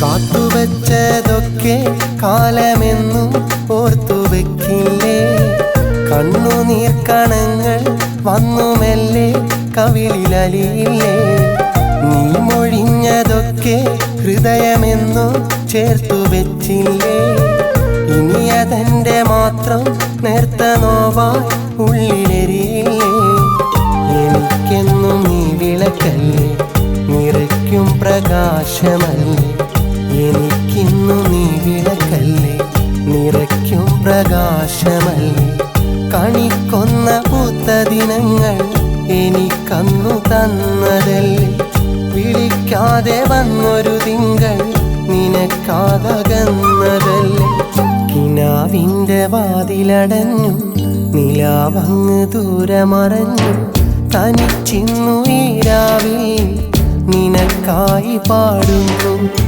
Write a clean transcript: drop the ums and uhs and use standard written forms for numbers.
കാത്തുവച്ചതൊക്കെ കാലമെന്നും ഓർത്തുവെക്കില്ലേ? കണ്ണുനീർക്കണങ്ങൾ വന്നുമെല്ലെ കവിളിലലിയില്ലേ? നീ മൊഴിഞ്ഞതൊക്കെ ഹൃദയമെന്നും ചേർത്തുവെച്ചില്ലേ? ഇനി അതെന്റെ മാത്രം നേർത്ത നോവായി ഉള്ളിലെരിയില്ലേ? എനിക്കെന്നും നീ വിളക്കല്ലേ, നിറയ്ക്കും പ്രകാശമല്ലേ? എനിക്കിന്നു നീ വിളക്കല്ലേ, നിറയ്ക്കും പ്രകാശമല്ലേ? കണിക്കൊന്ന പൂത്ത ദിനങ്ങൾ എനിക്കന്നു തന്നതല്ലേ? വിളിക്കാതെ വന്നൊരു തിങ്കൾ നിനക്കാകന്നതല്ലേ? കിനാവിൻ്റെ വാതിലടഞ്ഞു, നിലാവങ്ങ് ദൂരെ മറഞ്ഞു. തനിച്ചിന്നു ഈ രാവിൽ നിനക്കായി പാടുന്നു.